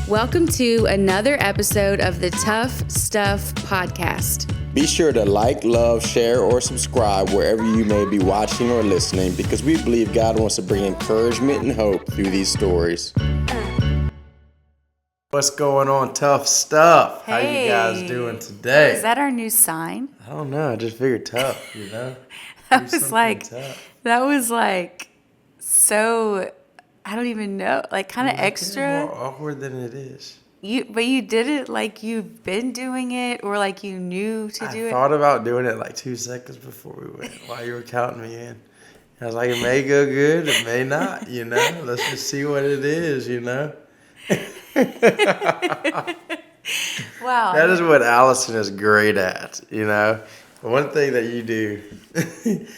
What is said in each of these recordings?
Welcome to another episode of the Tough Stuff Podcast. Be sure to like, love, share, or subscribe wherever you may be watching or listening, because we believe God wants to bring encouragement and hope through these stories. What's going on, Tough Stuff? Hey. How you guys doing today? Is that our new sign? I don't know. I just figured tough, you know? That was like so, I don't even know, like kind of extra. More awkward than it is. But you did it like you've been doing it, or like you knew to do it? I thought about doing it like 2 seconds before we went, while you were counting me in. I was like, it may go good, it may not, you know? Let's just see what it is, you know? Wow. That is what Allison is great at, you know? One thing that you do.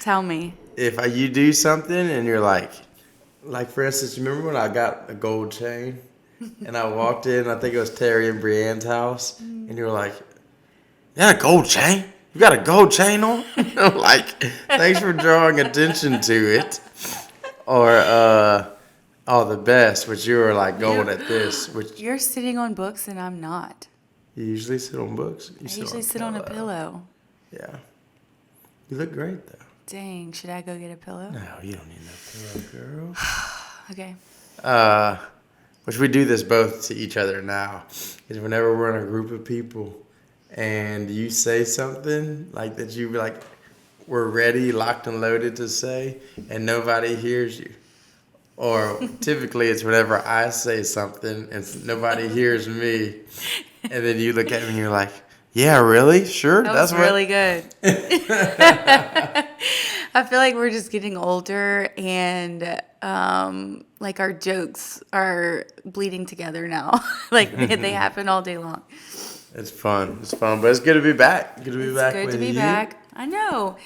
Tell me. If you do something and you're like for instance, remember when I got a gold chain and I walked in, I think it was Terry and Brianne's house, and you were like, you got a gold chain? You got a gold chain on? I'm like, thanks for drawing attention to it. Or, the best, which you were like going at this. Which you're sitting on books and I'm not. You usually sit on books? I usually sit on a pillow. Yeah. You look great, though. Dang, should I go get a pillow? No, you don't need no pillow, girl. Okay. Which we do this both to each other now, is whenever we're in a group of people and you say something like that you like we're ready, locked and loaded to say, and nobody hears you. Or typically it's whenever I say something and nobody hears me, and then you look at me and you're like, yeah, really? Sure? That's really good. I feel like we're just getting older, and like our jokes are bleeding together now. Like they happen all day long. It's fun. But it's good to be back. Good to be back with you. It's good to be back. I know.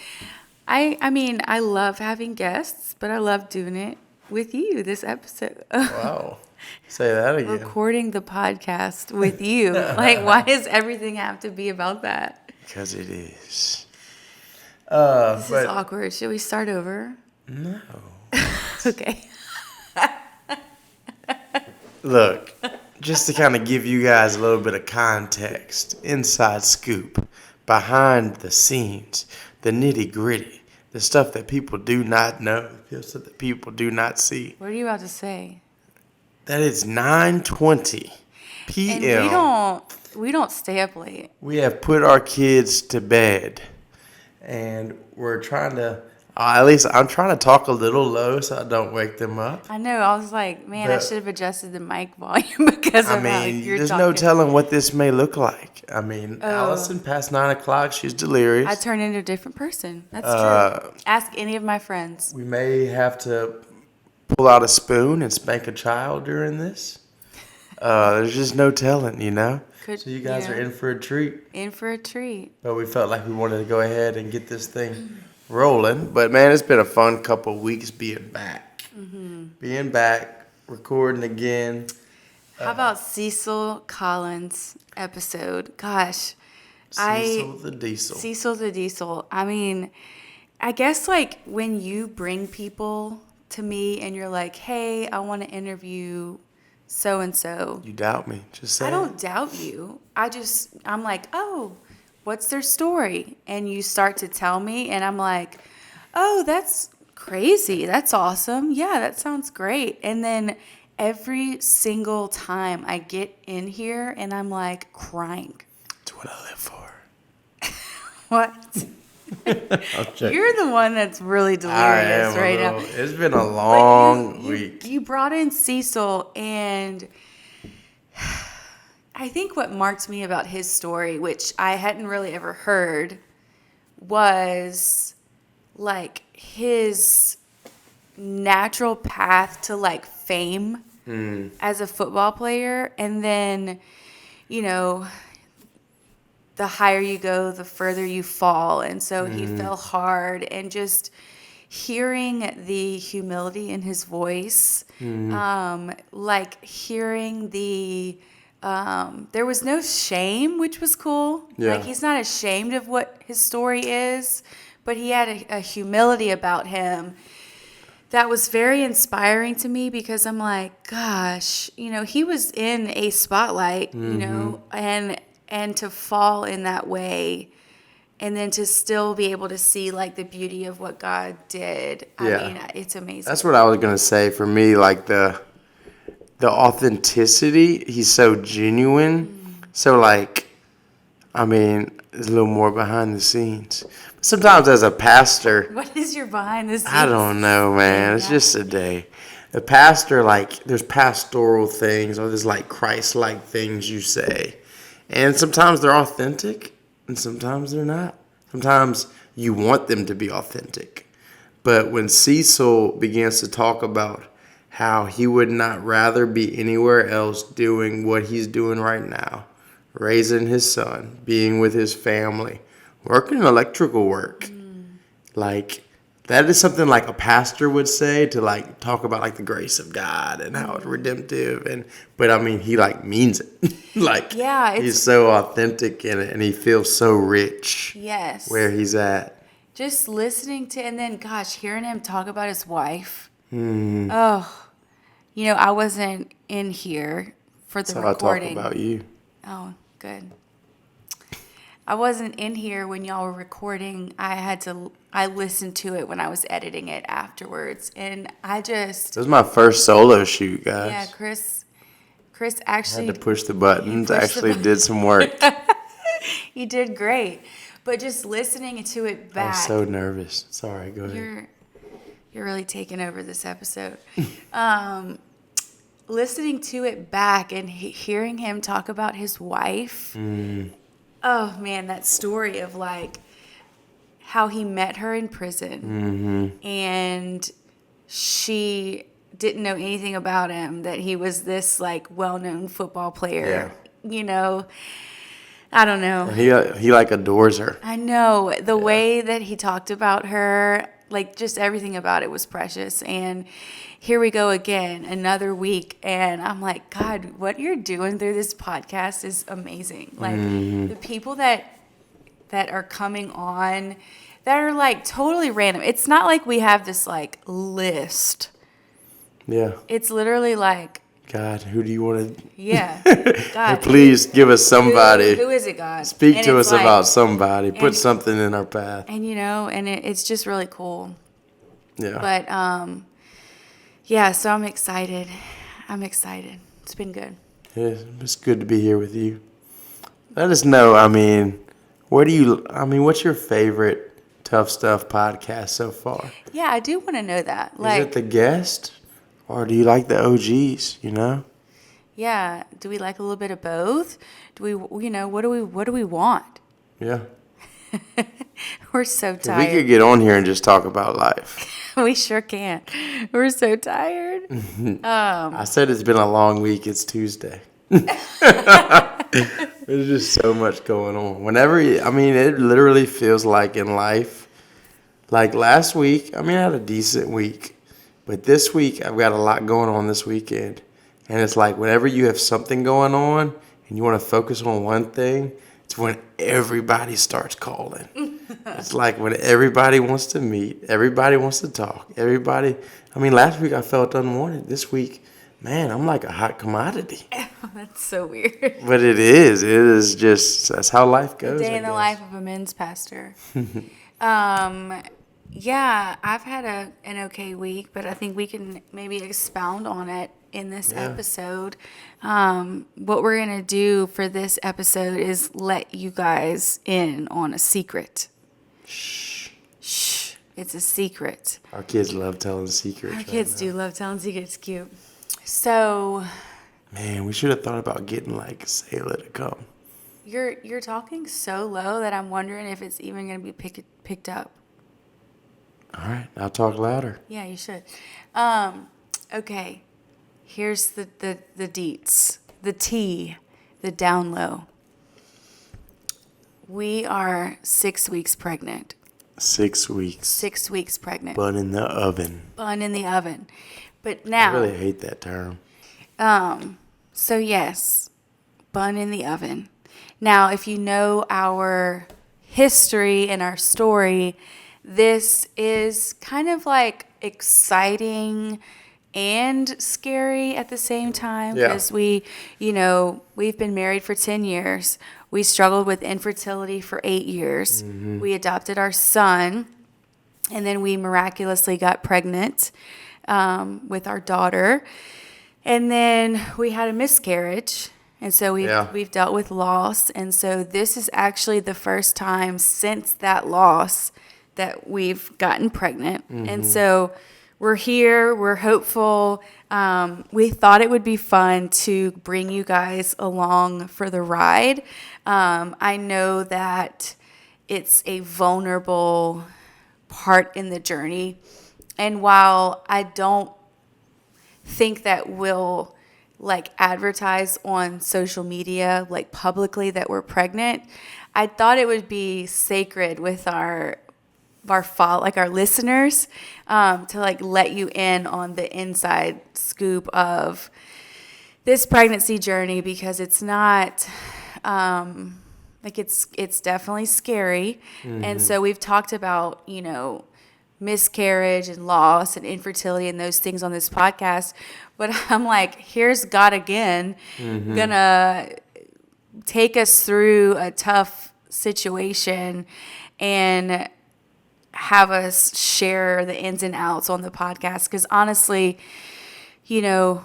I mean, I love having guests, but I love doing it with you this episode. Wow. Say that again. Recording the podcast with you. Like, why does everything have to be about that? Because it is. This is awkward. Should we start over? No. Okay. Look, just to kind of give you guys a little bit of context, inside scoop, behind the scenes, the nitty gritty, the stuff that people do not know, the stuff that people do not see. What are you about to say? That it's 9:20 p.m. And we don't stay up late. We have put our kids to bed, and we're trying to, at least I'm trying to talk a little low so I don't wake them up. I know. I was like, man, I should have adjusted the mic volume because of how you're there's talking. No telling what this may look like. I mean, Allison, past 9 o'clock, she's delirious. I turn into a different person. That's true. Ask any of my friends. We may have to pull out a spoon and spank a child during this. There's just no telling, you know? So you guys are in for a treat. In for a treat. But we felt like we wanted to go ahead and get this thing rolling. But, man, it's been a fun couple weeks being back. Mm-hmm. Being back, recording again. How about Cecil Collins' episode? Gosh. Cecil the Diesel. Cecil the Diesel. I mean, I guess, like, when you bring people to me and you're like, hey, I want to interview so-and-so. You doubt me. Just say I don't doubt you. I'm like, oh, what's their story? And you start to tell me, and I'm like, oh, that's crazy. That's awesome. Yeah, that sounds great. And then every single time I get in here and I'm like crying. That's what I live for. What? You're the one that's really delirious right now. It's been a long week. You brought in Cecil, and I think what marked me about his story, which I hadn't really ever heard, was like his natural path to like fame as a football player. And then, you know, the higher you go, the further you fall. And so he fell hard, and just hearing the humility in his voice, like hearing the, there was no shame, which was cool. Yeah. Like, he's not ashamed of what his story is, but he had a humility about him that was very inspiring to me because I'm like, gosh, he was in a spotlight, and to fall in that way, and then to still be able to see like the beauty of what God did. Yeah. I mean, it's amazing. That's what I was gonna say. For me, like the authenticity. He's so genuine. So like, I mean, there's a little more behind the scenes. Sometimes as a pastor, What is your behind the scenes? I don't know, man. It's just a day. The pastor, like, there's pastoral things or there's like Christ-like things you say. And sometimes they're authentic and sometimes they're not. Sometimes you want them to be authentic. But when Cecil begins to talk about how he would not rather be anywhere else doing what he's doing right now, raising his son, being with his family, working electrical work, like that is something like a pastor would say to like talk about like the grace of God and how it's redemptive, but I mean he like means it. Like he's so authentic in it and he feels so rich. Yes. Where he's at. Just listening to, and then gosh, hearing him talk about his wife. Oh, I wasn't in here for the recording. I talk about you. Oh, good. I wasn't in here when y'all were recording. I listened to it when I was editing it afterwards. And this was my first solo shoot, guys. Yeah, Chris actually had to push the buttons, did some work. You did great. But just listening to it back. I was so nervous. Sorry, go ahead. You're really taking over this episode. Listening to it back and hearing him talk about his wife. Oh, man, that story of, like, how he met her in prison. And she didn't know anything about him, that he was this, like, well-known football player. Yeah. I don't know. And he like, adores her. I know. The way that he talked about her, like, just everything about it was precious. And here we go again, another week. And I'm like, God, what you're doing through this podcast is amazing. Like, the people that are coming on that are, like, totally random. It's not like we have this, like, list. Yeah. It's literally like, God, who do you want to... Yeah. God. Please give us somebody. Who is it, God? Speak to us about somebody. Put something in our path. And, it's just really cool. Yeah. But, yeah, so I'm excited. It's been good. Yeah, it's good to be here with you. Let us know, what's your favorite Tough Stuff podcast so far? Yeah, I do want to know that. Is it the guest? Or do you like the OGs, Yeah. Do we like a little bit of both? Do we, what do we want? Yeah. We're so tired. We could get on here and just talk about life. We sure can. We're so tired. I said it's been a long week. It's Tuesday. There's just so much going on. It literally feels like in life, like last week, I had a decent week. But this week, I've got a lot going on this weekend. And it's like whenever you have something going on and you want to focus on one thing, it's when everybody starts calling. It's like when everybody wants to meet, everybody wants to talk, last week I felt unwanted. This week, man, I'm like a hot commodity. That's so weird. But it is. It is just, that's how life goes. A day in the life of a men's pastor. Yeah, I've had an okay week, but I think we can maybe expound on it in this episode. What we're going to do for this episode is let you guys in on a secret. Shh. Shh. It's a secret. Our kids love telling secrets. Our kids do love telling secrets. Cute. So. Man, we should have thought about getting like Sailor to come. You're talking so low that I'm wondering if it's even going to be picked up. All right, I'll talk louder. Yeah, you should. Okay, here's the deets, the tea, the down low. We are 6 weeks pregnant. 6 weeks. 6 weeks pregnant. Bun in the oven. Bun in the oven. But now. I really hate that term. So yes, bun in the oven. Now, if you know our history and our story, this is kind of like exciting and scary at the same time Yeah. because we've been married for 10 years. We struggled with infertility for 8 years. We adopted our son, and then we miraculously got pregnant with our daughter. And then we had a miscarriage. And so we've dealt with loss. And so this is actually the first time since that loss that we've gotten pregnant. And so we're here. We're hopeful. We thought it would be fun to bring you guys along for the ride. I know that it's a vulnerable part in the journey. And while I don't think that we'll like advertise on social media like publicly that we're pregnant, I thought it would be sacred with our listeners to like let you in on the inside scoop of this pregnancy journey, because it's not it's definitely scary. And so we've talked about miscarriage and loss and infertility and those things on this podcast, but I'm like, here's God again gonna take us through a tough situation and have us share the ins and outs on the podcast. Because honestly,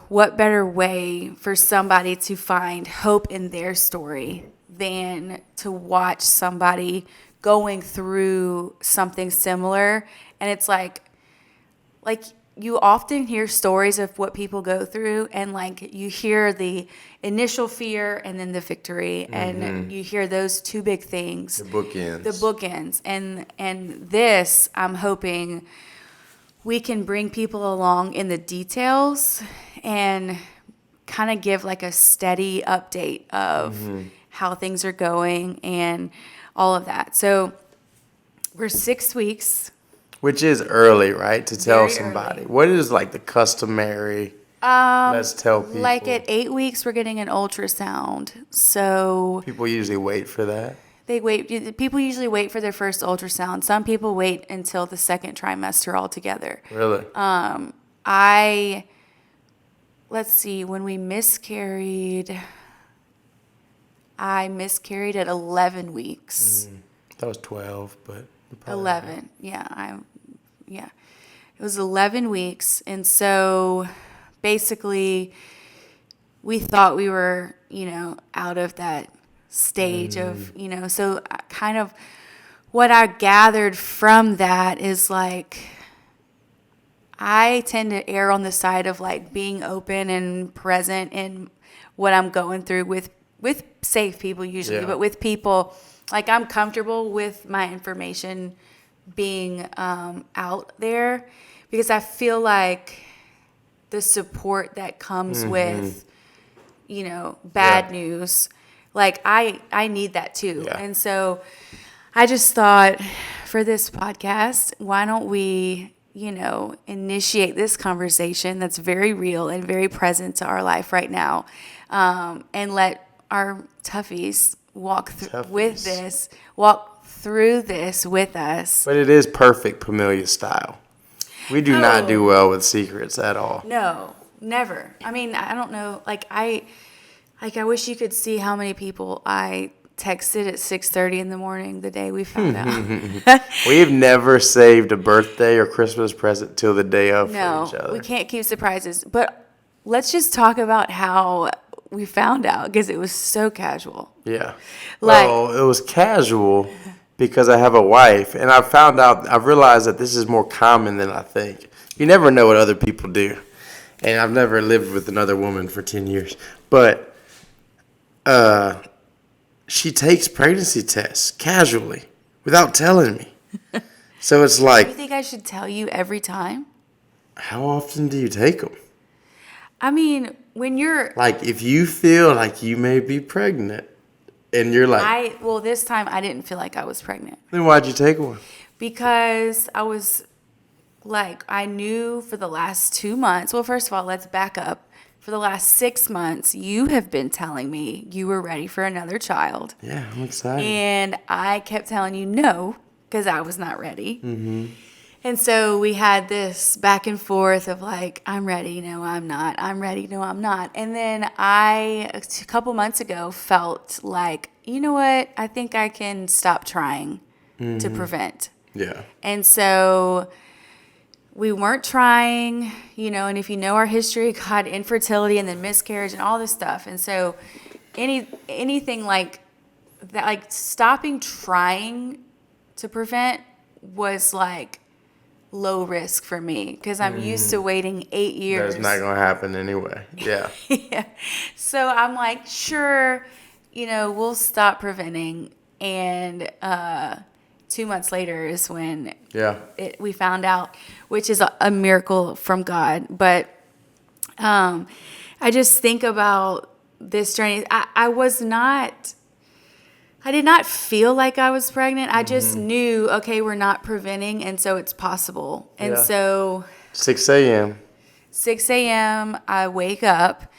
what better way for somebody to find hope in their story than to watch somebody going through something similar. And it's like you often hear stories of what people go through, and like you hear the initial fear and then the victory, and you hear those two big things, The bookends. And this, I'm hoping we can bring people along in the details and kind of give like a steady update of how things are going and all of that. So we're 6 weeks. Which is early, right? To tell Very somebody. early. What is like the customary? Let's tell people. Like at 8 weeks, we're getting an ultrasound. So People usually wait for that. people usually wait for their first ultrasound. Some people wait until the second trimester altogether. Really? Let's see, when we miscarried, I miscarried at 11 weeks. That was 12, but probably 11. Yeah. It was 11 weeks. And so basically we thought we were, out of that stage of, so kind of what I gathered from that is like, I tend to err on the side of like being open and present in what I'm going through with safe people usually, but with people, like I'm comfortable with my information being out there, because I feel like the support that comes with, bad news, like I need that too. Yeah. And so I just thought for this podcast, why don't we, initiate this conversation that's very real and very present to our life right now, and let our toughies walk through this with us. But it is perfect Pamelia style. We do not do well with secrets at all. No, never. I mean, I don't know. I wish you could see how many people I texted at 6:30 in the morning the day we found out. We've never saved a birthday or Christmas present till the day of for each other. We can't keep surprises. But let's just talk about how we found out, because it was so casual. Yeah. Like- Well, it was casual because I have a wife, and I've realized that this is more common than I think. You never know what other people do. And I've never lived with another woman for 10 years. But she takes pregnancy tests casually without telling me. So it's Do you like, think I should tell you every time? how often do you take them? I mean, when you're... Like, if you feel like you may be pregnant, and you're like... this time I didn't feel like I was pregnant. Then why'd you take one? Because I was like, I knew for the last 2 months... Well, first of all, let's back up. For the last 6 months, you have been telling me you were ready for another child. Yeah, I'm excited. And I kept telling you no, because I was not ready. And so we had this back and forth of like, I'm ready, no, I'm not. I'm ready, no, I'm not. And then a couple months ago, felt like, you know what? I think I can stop trying to prevent. Yeah. And so we weren't trying, and if you know our history, God, infertility and then miscarriage and all this stuff. And so anything like that, like stopping trying to prevent was like low risk for me because I'm used to waiting 8 years. That's not going to happen anyway. Yeah. Yeah. So I'm like, sure, we'll stop preventing. And 2 months later is when we found out, which is a miracle from God. But I just think about this journey. I did not feel like I was pregnant. I just knew, okay, we're not preventing, and so it's possible. And so 6 a.m. 6 a.m., I wake up,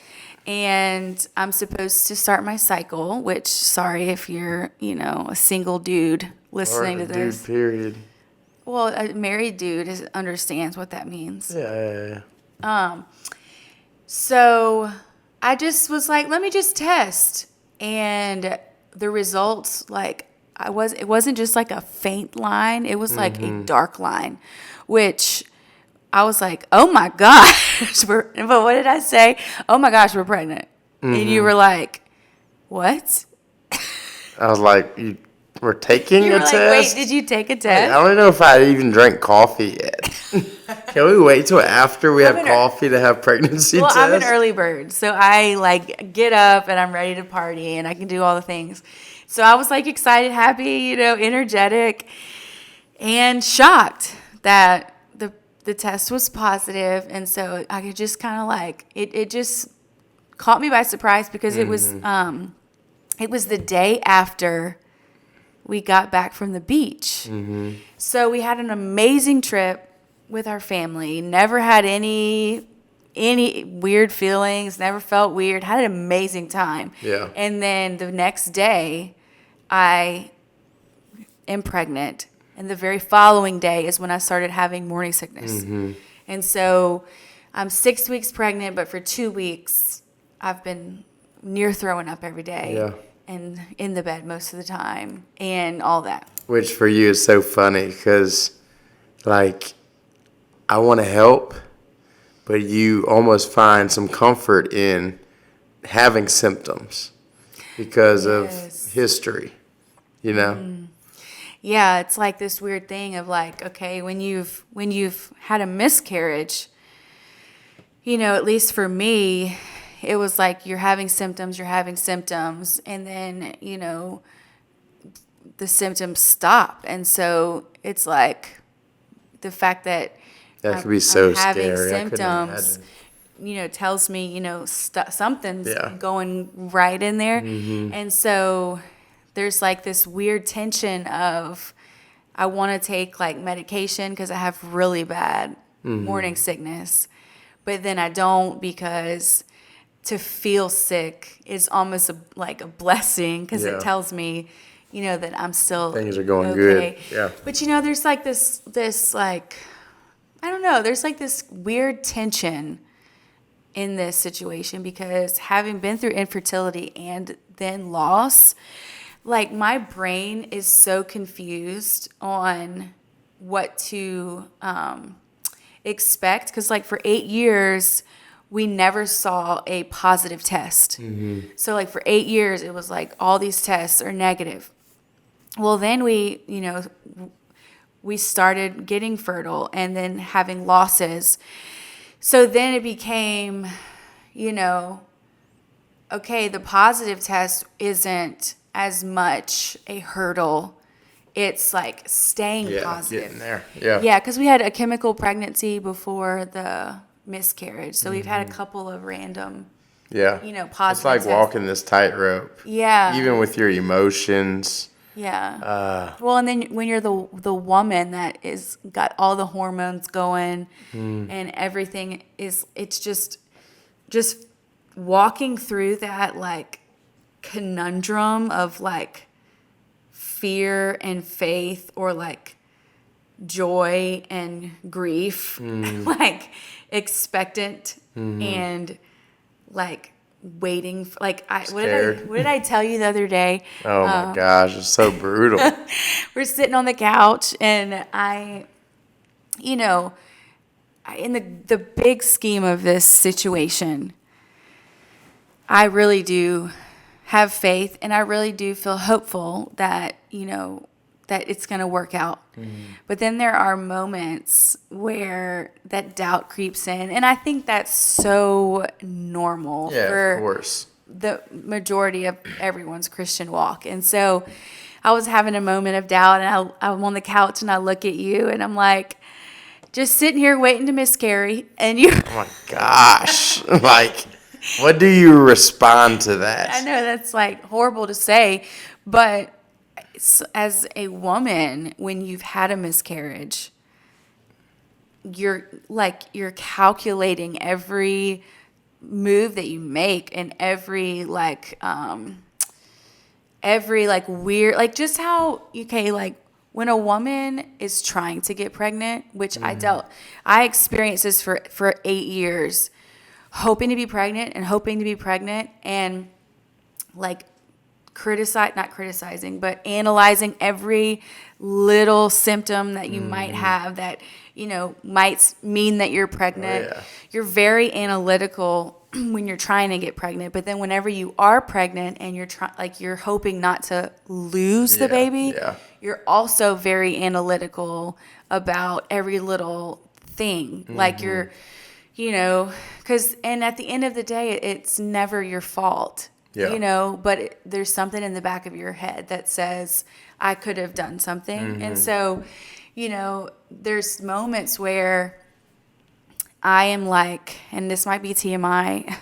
and I'm supposed to start my cycle, which, sorry if you're, a single dude listening to this. Dude, period. Well, a married dude understands what that means. Yeah. So I just was like, let me just test. And the results, like, it wasn't just like a faint line. It was like a dark line, which I was like, oh my gosh. But what did I say? Oh my gosh, we're pregnant. And you were like, what? I was like, we're taking You a were like, test? wait, did you take a Like, test? I don't know if I even drank coffee yet. Can we wait till after we have coffee to have pregnancy tests? I'm an early bird, so I like get up and I'm ready to party and I can do all the things. So I was like excited, happy, energetic, and shocked that the test was positive. And so I could just kind of like it just caught me by surprise because it was the day after we got back from the beach. So we had an amazing trip with our family. Never had any weird feelings. Never felt weird. Had an amazing time. Yeah. And then the next day, I am pregnant. And the very following day is when I started having morning sickness. And so I'm 6 weeks pregnant, but for 2 weeks, I've been near throwing up every day. Yeah. And in the bed most of the time and all that. Which for you is so funny because, like, I want to help, but you almost find some comfort in having symptoms because of history, Yeah, it's like this weird thing of like, okay, when you've had a miscarriage, at least for me, it was like you're having symptoms, and then, the symptoms stop. And so it's like the fact that could be so I'm having scary. symptoms, tells me, something's going right in there. And so there's like this weird tension of I want to take like medication because I have really bad morning sickness, but then I don't because to feel sick is almost like a blessing because it tells me, that I'm still things are going okay. good. Yeah. But there's like this like, I don't know, there's like this weird tension in this situation because having been through infertility and then loss, like my brain is so confused on what to expect because like for 8 years, we never saw a positive test. So like for 8 years, it was like all these tests are negative. Well, then we started getting fertile and then having losses. So then it became, okay, the positive test isn't as much a hurdle. It's like staying positive. Getting there. Yeah. Yeah, because we had a chemical pregnancy before the miscarriage. So we've had a couple of random, positive It's like tests. walking this tightrope. Yeah. Even with your emotions. Yeah. Well, and then when you're the woman that is got all the hormones going and everything it's just walking through that like conundrum of like fear and faith, or like joy and grief, like expectant and like waiting like Scared. what did I tell you the other day? Oh my gosh, it's so brutal. We're sitting on the couch, and you know, in the big scheme of this situation, I really do have faith, and I really do feel hopeful that, that it's going to work out. But then there are moments where that doubt creeps in, and I think that's so normal Yeah, for of course. the majority of everyone's Christian walk. And so I was having a moment of doubt, and I'm on the couch, and I look at you, and I'm like, just sitting here waiting to miscarry, and you. Oh my gosh. Like, what do you respond to that? I know that's like horrible to say, but as a woman, when you've had a miscarriage, you're calculating every move that you make, and every weird, like just how, okay, like when a woman is trying to get pregnant, which I experienced this for 8 years, hoping to be pregnant and like not criticizing, but analyzing every little symptom that you might have that, might mean that you're pregnant. Oh, yeah. You're very analytical when you're trying to get pregnant, but then whenever you are pregnant and you're hoping not to lose the baby, you're also very analytical about every little thing. Like you're, because, and at the end of the day, it's never your fault. Yeah. But there's something in the back of your head that says, I could have done something. And so, there's moments where I am like, and this might be TMI,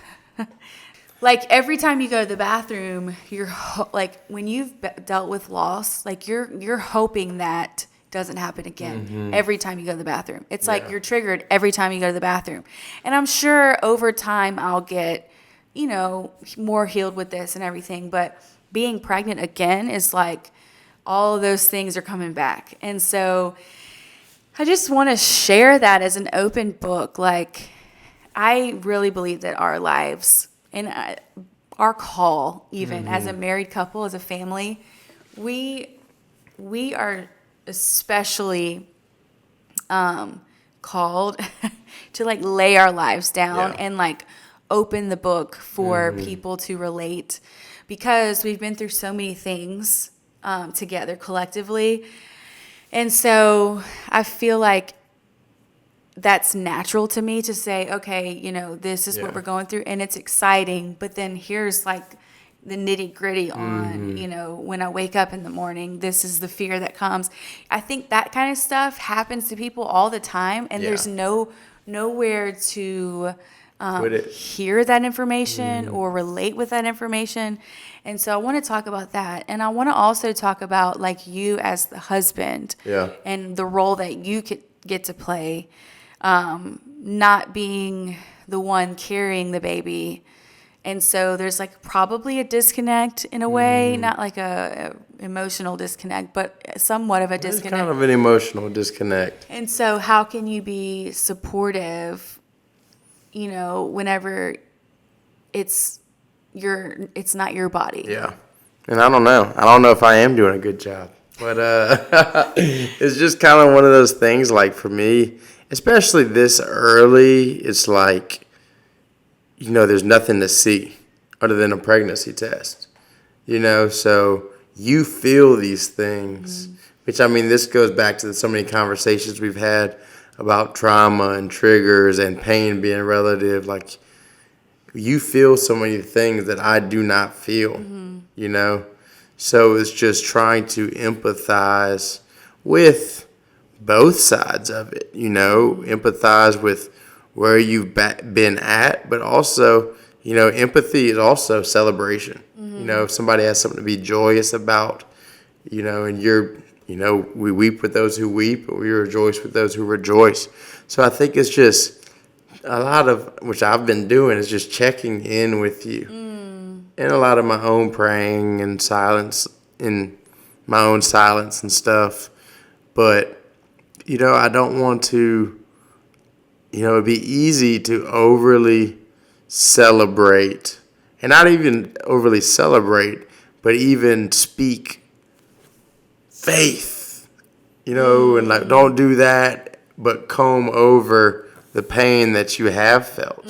like every time you go to the bathroom, you're like, when you've dealt with loss, like you're hoping that doesn't happen again every time you go to the bathroom. It's like you're triggered every time you go to the bathroom. And I'm sure over time I'll get, more healed with this and everything. But being pregnant again is like all of those things are coming back. And so I just want to share that as an open book. Like, I really believe that our lives and our call, even as a married couple, as a family, we are especially called to like lay our lives down and like open the book for people to relate, because we've been through so many things together collectively. And so I feel like that's natural to me to say, okay, this is what we're going through, and it's exciting, but then here's like the nitty gritty on, when I wake up in the morning, this is the fear that comes. I think that kind of stuff happens to people all the time, and there's nowhere to hear that information or relate with that information. And so I want to talk about that. And I want to also talk about like you as the husband and the role that you could get to play, not being the one carrying the baby. And so there's like probably a disconnect in a way, not like a emotional disconnect, but somewhat of a disconnect. It's kind of an emotional disconnect. And so how can you be supportive, whenever it's not your body? Yeah. And I don't know if I am doing a good job, but it's just kind of one of those things. Like for me, especially this early, it's like, there's nothing to see other than a pregnancy test, so you feel these things, which, this goes back to so many conversations we've had about trauma and triggers and pain being relative. Like, you feel so many things that I do not feel, So it's just trying to empathize with both sides of it, empathize with where you've been at, but also, empathy is also celebration. If somebody has something to be joyous about, and we weep with those who weep, but we rejoice with those who rejoice. So I think it's just a lot of, which I've been doing, is just checking in with you. And a lot of my own praying and silence in my own silence and stuff. But, I don't want to, it'd be easy to overly celebrate, and not even overly celebrate, but even speak faith, and like, don't do that, but comb over the pain that you have felt,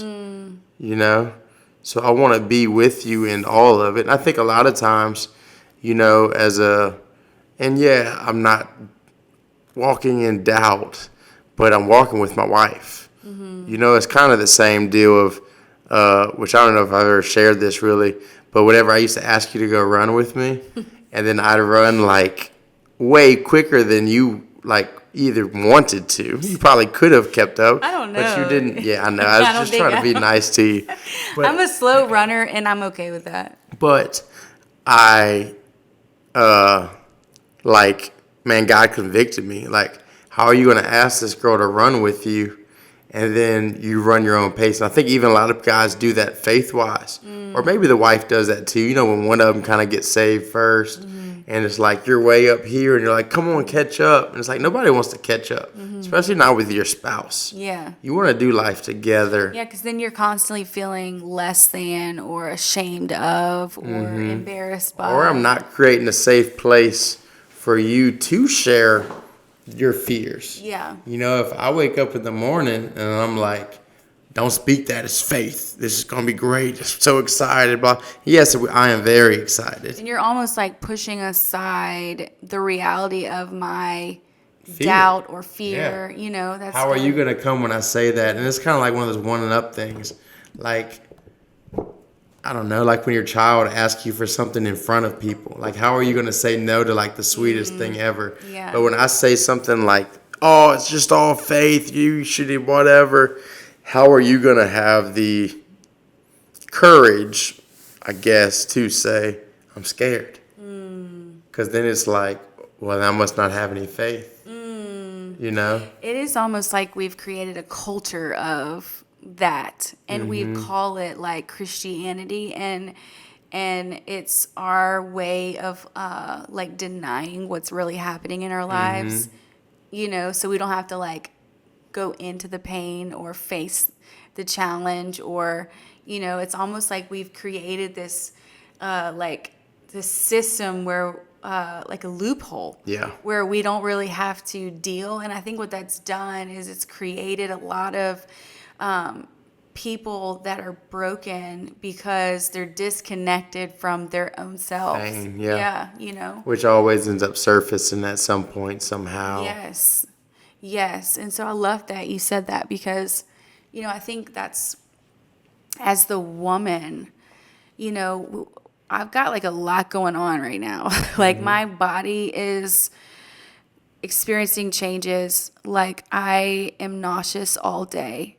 So I want to be with you in all of it. And I think a lot of times, I'm not walking in doubt, but I'm walking with my wife. It's kind of the same deal of, which I don't know if I've ever shared this really, but whenever I used to ask you to go run with me, and then I'd run like way quicker than you like either wanted to. You probably could have kept up. I don't know. But you didn't. Yeah, I know. I was just trying to be nice to you. But, I'm a slow runner, and I'm okay with that. But I, man, God convicted me. Like, how are you going to ask this girl to run with you, and then you run your own pace? And I think even a lot of guys do that faith-wise. Or maybe the wife does that too. When one of them kind of gets saved first, and it's like you're way up here, and you're like, come on, catch up. And it's like nobody wants to catch up, especially not with your spouse. Yeah. You want to do life together. Yeah, because then you're constantly feeling less than or ashamed of or embarrassed by. Or I'm not creating a safe place for you to share your fears. Yeah. If I wake up in the morning and I'm like, don't speak that, it's faith. This is going to be great. I'm so excited. Blah. Yes, I am very excited. And you're almost like pushing aside the reality of my doubt or fear. Yeah. That's how are you going to come when I say that? And it's kind of like one of those one and up things. Like, I don't know, like when your child asks you for something in front of people. Like, how are you going to say no to like the sweetest thing ever? Yeah. But when I say something like, oh, it's just all faith, you should whatever, how are you going to have the courage, I guess, to say, I'm scared? Because then it's like, well, I must not have any faith. It is almost like we've created a culture of that, and we call it like Christianity, and it's our way of like denying what's really happening in our lives, so we don't have to like go into the pain or face the challenge, or it's almost like we've created this this system where like a loophole, where we don't really have to deal. And I think what that's done is it's created a lot of people that are broken because they're disconnected from their own selves. Pain, which always ends up surfacing at some point somehow. Yes. And so I love that you said that, because I think that's, as the woman, I've got like a lot going on right now. Like my body is experiencing changes. Like I am nauseous all day.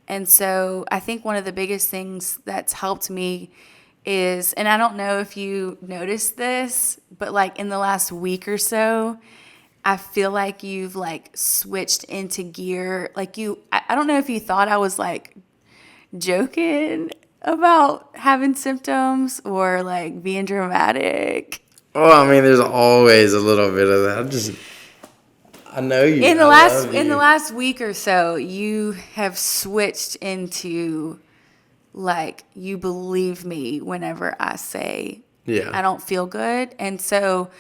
And so I think one of the biggest things that's helped me is, and I don't know if you noticed this, but like in the last week or so, I feel like you've like switched into gear. Like I don't know if you thought I was like joking about having symptoms or like being dramatic. Oh, I mean, there's always a little bit of that. I know you. In the last week or so, you have switched into like, you believe me whenever I say I don't feel good. And so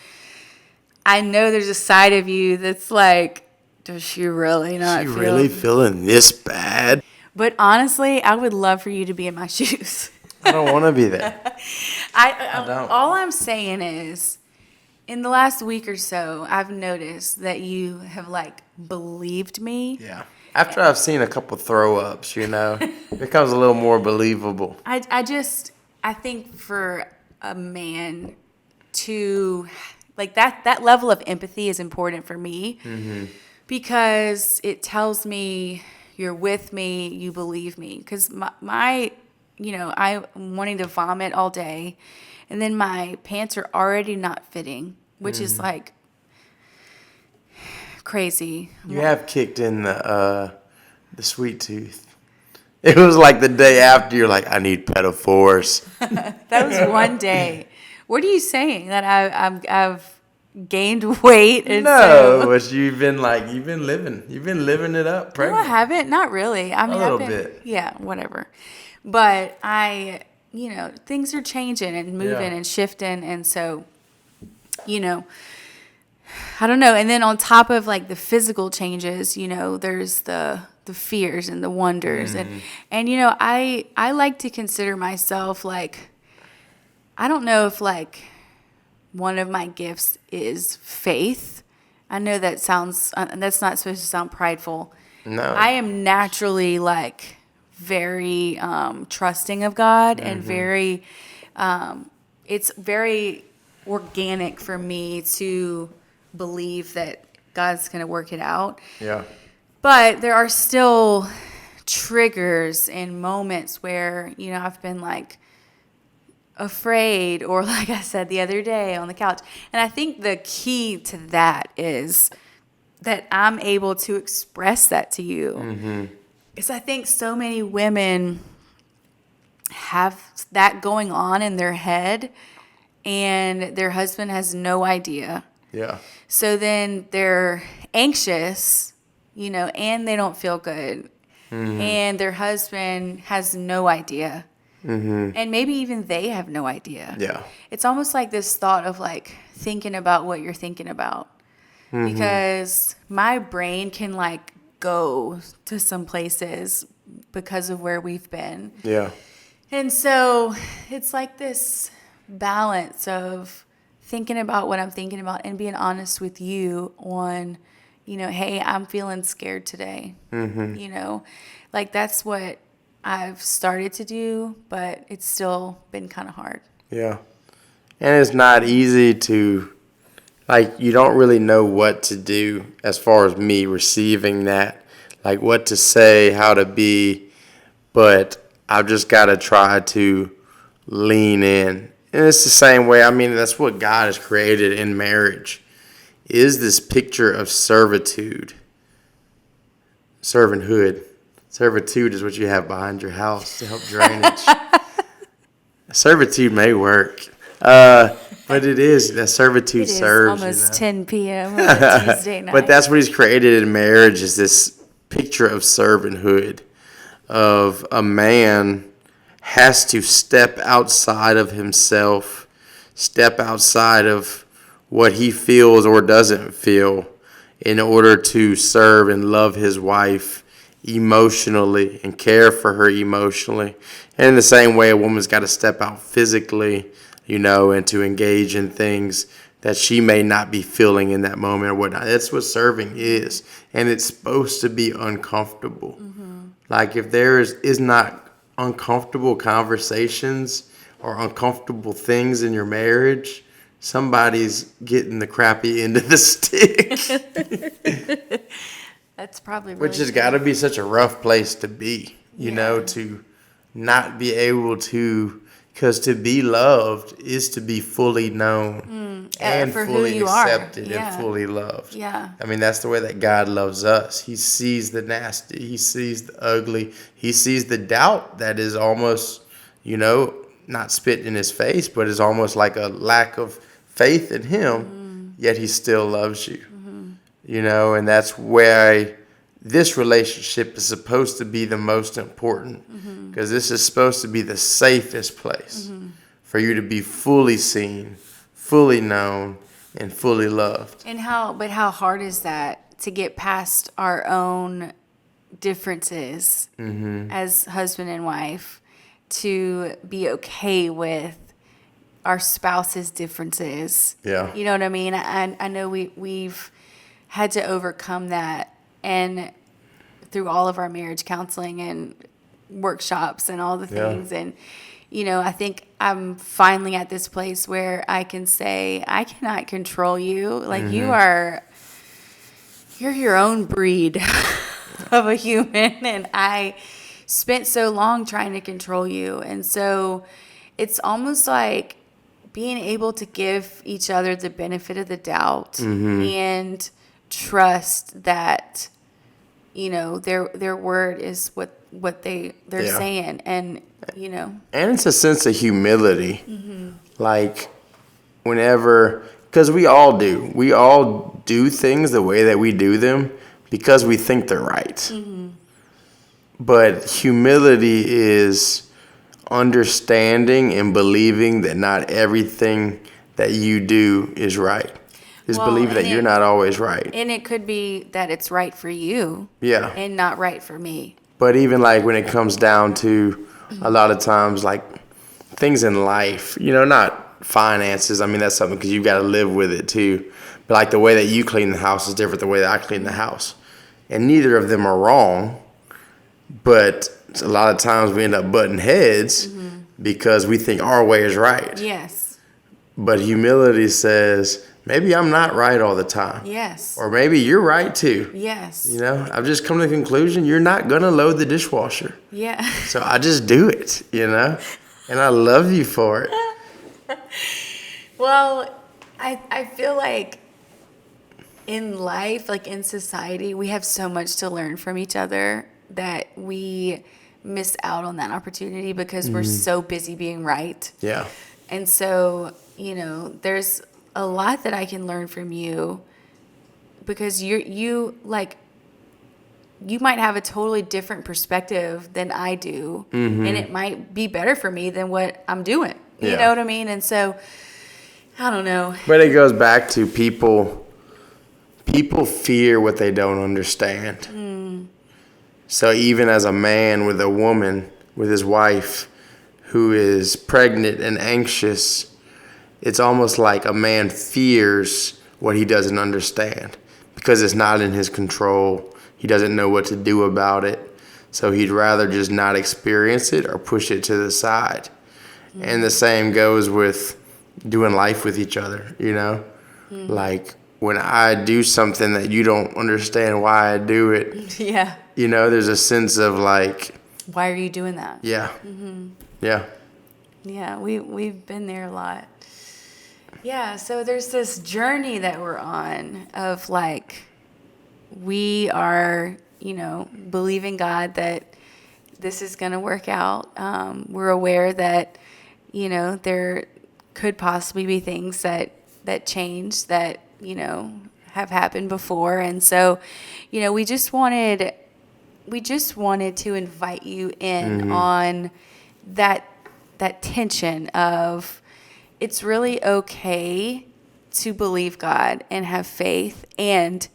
I know there's a side of you that's like, does she really not feel? She really feeling this bad? But honestly, I would love for you to be in my shoes. I don't want to be there. I don't. All I'm saying is, in the last week or so, I've noticed that you have like believed me. Yeah. After I've seen a couple throw ups, it becomes a little more believable. I think for a man to like that level of empathy is important for me, because it tells me you're with me, you believe me. Because I'm wanting to vomit all day, and then my pants are already not fitting, which is like crazy. You have kicked in the sweet tooth. It was like the day after, you're like, I need pedal force. That was one day. What are you saying? That I've gained weight, and No, so but you've been living it up, no, I pregnant haven't. Not really. I a mean, I've little been, bit. yeah, whatever. But things are changing and Yeah. moving and shifting, and so, you know, I don't know. And then on top of like the physical changes, there's the fears and the wonders, and I like to consider myself like, I don't know if like one of my gifts is faith. I know that sounds that's not supposed to sound prideful. No. I am naturally like very trusting of God and very it's very organic for me to believe that God's going to work it out. Yeah. But there are still triggers and moments where, I've been like afraid, or like I said the other day on the couch. And I think the key to that is that I'm able to express that to you. Because I think so many women have that going on in their head and their husband has no idea. Yeah. So then they're anxious, and they don't feel good. And their husband has no idea. And maybe even they have no idea. Yeah. It's almost like this thought of like thinking about what you're thinking about. Because my brain can like go to some places because of where we've been. Yeah. And so it's like this balance of thinking about what I'm thinking about and being honest with you on, hey, I'm feeling scared today. Like that's what I've started to do, but it's still been kind of hard. Yeah. And it's not easy to, like, you don't really know what to do as far as me receiving that, like what to say, how to be, but I've just got to try to lean in. And it's the same way, I mean, that's what God has created in marriage, is this picture of servitude, servanthood. Servitude is what you have behind your house to help drainage. Servitude may work, but it is that servitude It is serves. almost 10 p.m. on a Tuesday night. But that's what He's created in marriage, is this picture of servanthood, of a man has to step outside of himself, step outside of what he feels or doesn't feel, in order to serve and love his wife emotionally and care for her emotionally. And in the same way, a woman's got to step out physically, and to engage in things that she may not be feeling in that moment or whatnot. That's what serving is. And it's supposed to be uncomfortable. Like if there is not uncomfortable conversations or uncomfortable things in your marriage, somebody's getting the crappy end of the stick. That's probably really Which has true. got to be such a rough place to be, to not be able to, because to be loved is to be fully known and for who fully you are. accepted Yeah. and fully loved. Yeah. I mean, that's the way that God loves us. He sees the nasty, He sees the ugly, He sees the doubt that is almost, not spit in His face, but is almost like a lack of faith in Him, yet He still loves you. And that's where this relationship is supposed to be the most important, because this is supposed to be the safest place for you to be fully seen, fully known, and fully loved. And how hard is that to get past our own differences as husband and wife, to be okay with our spouse's differences? Yeah. You know what I mean? I know we've had to overcome that, and through all of our marriage counseling and workshops and all the things. And, I think I'm finally at this place where I can say, I cannot control you. Like you're your own breed of a human. And I spent so long trying to control you. And so it's almost like being able to give each other the benefit of the doubt and trust that, their word is what they're saying. And, And it's a sense of humility. Like, whenever, Because we all do. We all do things the way that we do them because we think they're right. Mm-hmm. But humility is understanding and believing that not everything that you do is right. Is believe that you're not always right. And it could be that it's right for you. Yeah. And not right for me. But even like when it comes down to a lot of times like things in life, not finances. I mean, that's something because you've got to live with it too. But like the way that you clean the house is different than the way that I clean the house. And neither of them are wrong. But a lot of times we end up butting heads because we think our way is right. Yes. But humility says, maybe I'm not right all the time. Yes. Or maybe you're right too. Yes. I've just come to the conclusion you're not going to load the dishwasher. Yeah. So I just do it, and I love you for it. Well, I feel like in life, like in society, we have so much to learn from each other that we miss out on that opportunity because we're so busy being right. Yeah. And so, there's a lot that I can learn from you because you might have a totally different perspective than I do, and it might be better for me than what I'm doing. You know what I mean? And so, I don't know. But it goes back to people fear what they don't understand. So even as a man with a woman, with his wife, who is pregnant and anxious, it's almost like a man fears what he doesn't understand because it's not in his control. He doesn't know what to do about it. So he'd rather just not experience it or push it to the side. And the same goes with doing life with each other, Like when I do something that you don't understand why I do it. Yeah. There's a sense of like, why are you doing that? Yeah. Yeah. Yeah, we've been there a lot. Yeah, so there's this journey that we're on of like, we are, believing God that this is going to work out. We're aware that, there could possibly be things that change that, have happened before. And so, we just wanted to invite you in on that tension of it's really okay to believe God and have faith and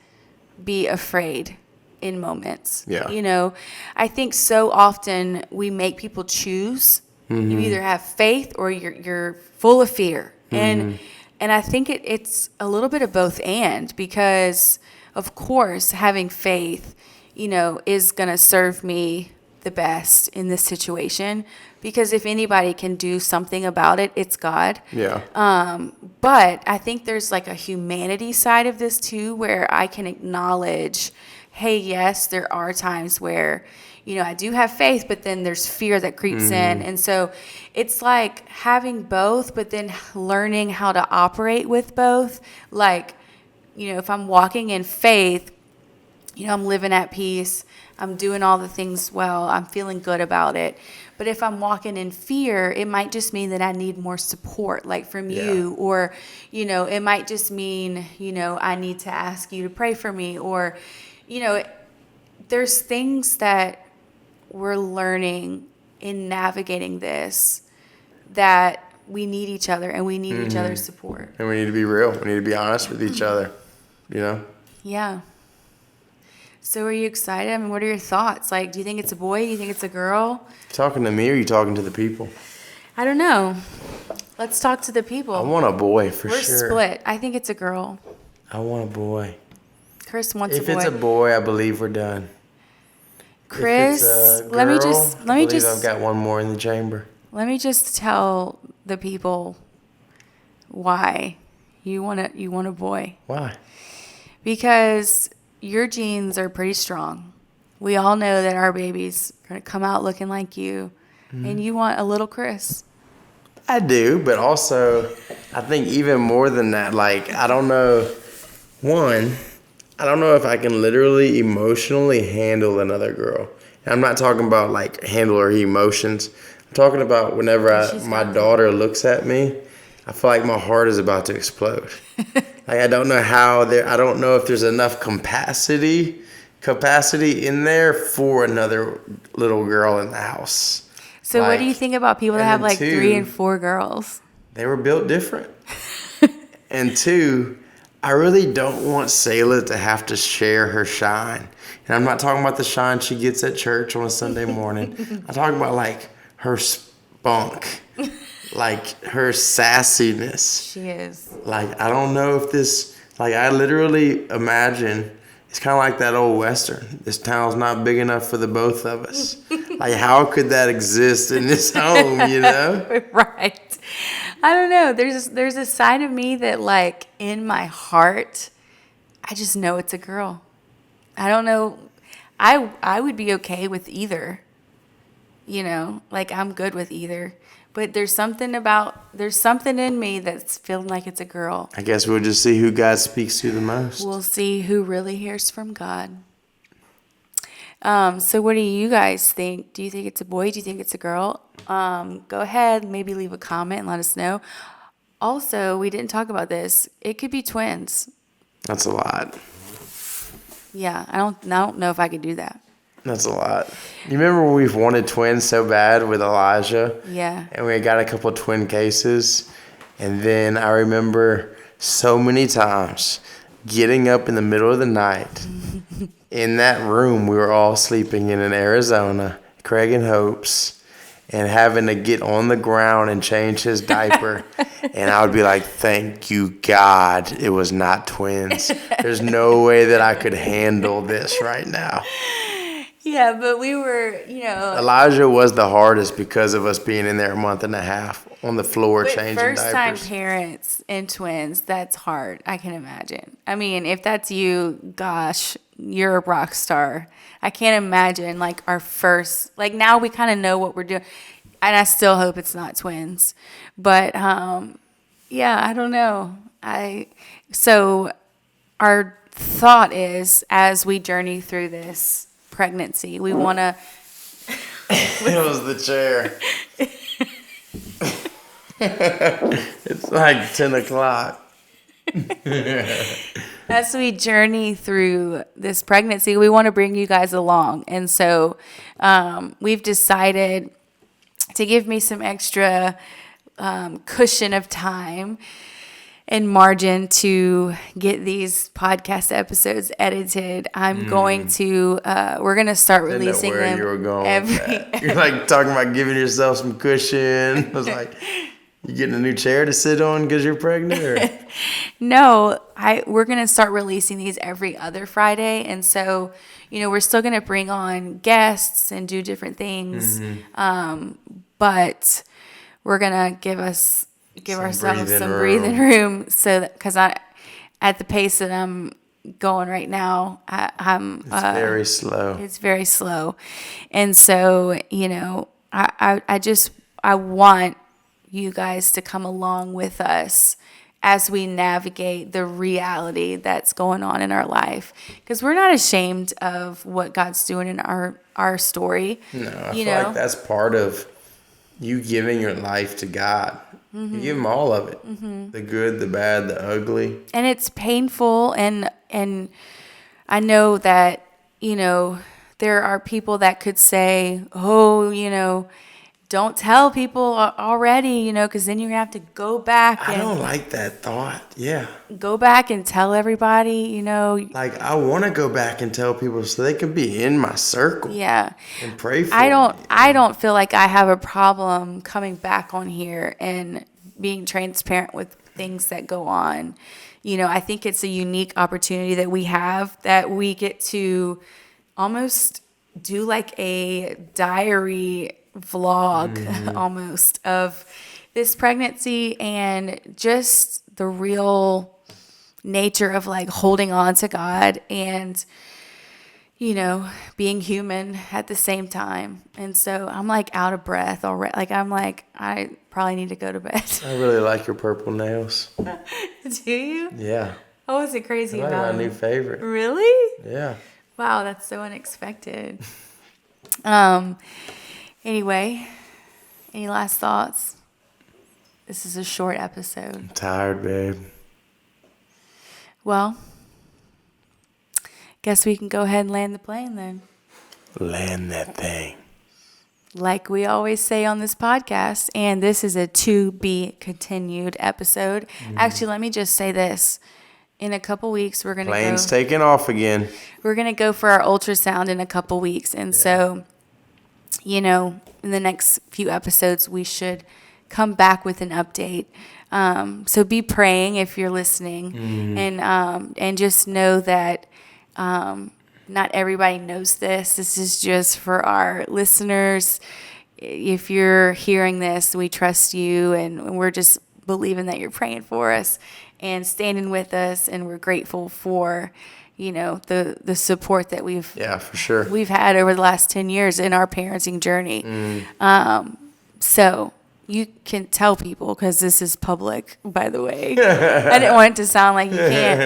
be afraid in moments. Yeah. I think so often we make people choose. You either have faith or you're full of fear. And I think it's a little bit of both and, because of course having faith, is going to serve me the best in this situation, because if anybody can do something about it, it's God. Yeah. But I think there's like a humanity side of this too, where I can acknowledge, hey, yes, there are times where, I do have faith, but then there's fear that creeps in. And so it's like having both, but then learning how to operate with both. Like, if I'm walking in faith, I'm living at peace. I'm doing all the things well. I'm feeling good about it. But if I'm walking in fear, it might just mean that I need more support, like from you. Or, it might just mean, I need to ask you to pray for me. Or, there's things that we're learning in navigating this that we need each other and we need each other's support. And we need to be real. We need to be honest with each other, Yeah. So are you excited? I mean, what are your thoughts? Like, do you think it's a boy? Do you think it's a girl? Talking to me, or are you talking to the people? I don't know. Let's talk to the people. I want a boy for We're sure. We're split. I think it's a girl. I want a boy. Chris wants a boy. If it's a boy, I believe we're done. Chris, if it's a girl, let me I believe just I've got one more in the chamber. Let me just tell the people why you want a boy. Why? Because your genes are pretty strong. We all know that our baby's going to come out looking like you, and you want a little Chris. I do, but also I think even more than that, like, I don't know if I can literally emotionally handle another girl. And I'm not talking about like handle her emotions. I'm talking about whenever my daughter looks at me I feel like my heart is about to explode. Like I don't know how there. I don't know if there's enough capacity in there for another little girl in the house. So what do you think about people that have and then like 3 and two, 4 girls? they were built different. And two, I really don't want Selah to have to share her shine. And I'm not talking about the shine she gets at church on a Sunday morning. I'm talking about like her spunk, like her sassiness. She is. Like, I don't know if this, like, I literally imagine it's kind of like that old Western. This town's not big enough for the both of us. Like, how could that exist in this home, you know? Right. I don't know. There's a side of me that, like, in my heart, I just know it's a girl. I don't know. I would be okay with either. You know, like I'm good with either. But there's something in me that's feeling like it's a girl. I guess we'll just see who God speaks to the most. We'll see who really hears from God. So what do you guys think? Do you think it's a boy? Do you think it's a girl? Go ahead, maybe leave a comment and let us know. Also, we didn't talk about this. It could be twins. That's a lot. Yeah, I don't know if I could do that. That's a lot. You remember when we've wanted twins so bad with Elijah? Yeah. And we got a couple of twin cases. And then I remember so many times getting up in the middle of the night in that room we were all sleeping in Arizona, Craig and Hope's, and having to get on the ground and change his diaper. And I would be like, thank you, God, it was not twins. There's no way that I could handle this right now. Yeah, but we were, Elijah was the hardest because of us being in there a month and a half on the floor changing diapers. First-time parents and twins, that's hard, I can imagine. I mean, if that's you, gosh, you're a rock star. I can't imagine, like, our first, like, now we kind of know what we're doing. And I still hope it's not twins. But, yeah, I don't know. So our thought is, as we journey through this pregnancy, we want to... It was the chair. It's like 10 o'clock. As we journey through this pregnancy, we want to bring you guys along. And so we've decided to give me some extra cushion of time and margin to get these podcast episodes edited. I'm going to, we're going to start releasing them. You were going with that. You're like talking about giving yourself some cushion. I was like, you getting a new chair to sit on because you're pregnant? Or? No, we're going to start releasing these every other Friday. And so, we're still going to bring on guests and do different things. But we're going to give ourselves some breathing room. So because at the pace that I'm going right now, it's very slow. It's very slow. And so, I want you guys to come along with us as we navigate the reality that's going on in our life. Because we're not ashamed of what God's doing in our story. No, I feel like that's part of you giving your life to God. Mm-hmm. You give him all of it. Mm-hmm. The good, the bad, the ugly. And it's painful. And I know that, there are people that could say, oh, don't tell people already, because then you're going to have to go back. I don't like that thought. Yeah. Go back and tell everybody, Like, I want to go back and tell people so they can be in my circle. Yeah. And pray for me. I don't feel like I have a problem coming back on here and being transparent with things that go on. I think it's a unique opportunity that we have, that we get to almost do like a diary vlog almost of this pregnancy and just the real nature of like holding on to God and being human at the same time. And so I'm like out of breath already. Like I'm like, I probably need to go to bed. I really like your purple nails. Do you? Yeah. I wasn't crazy about about my new favorite. Really? Yeah. Wow, that's so unexpected. Anyway, any last thoughts? This is a short episode. I'm tired, babe. Well, guess we can go ahead and land the plane then. Land that thing. Like we always say on this podcast, and this is a to be continued episode. Actually, let me just say this. In a couple weeks, we're gonna Plane's taking off again. We're gonna go for our ultrasound in a couple weeks, and so, in the next few episodes, we should come back with an update. So be praying if you're listening, and just know that not everybody knows this. This is just for our listeners. If you're hearing this, we trust you, and we're just believing that you're praying for us and standing with us, and we're grateful for, the support that we've for sure we've had over the last 10 years in our parenting journey. So you can tell people, because this is public, by the way. I didn't want it to sound like you can't.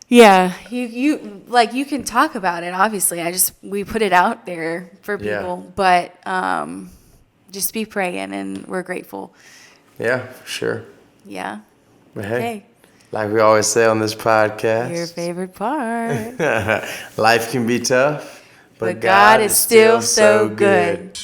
You can talk about it. Obviously, we put it out there for people, but just be praying, and we're grateful. Yeah, for sure. Yeah. But hey, like we always say on this podcast, your favorite part. Life can be tough, but God is still so good.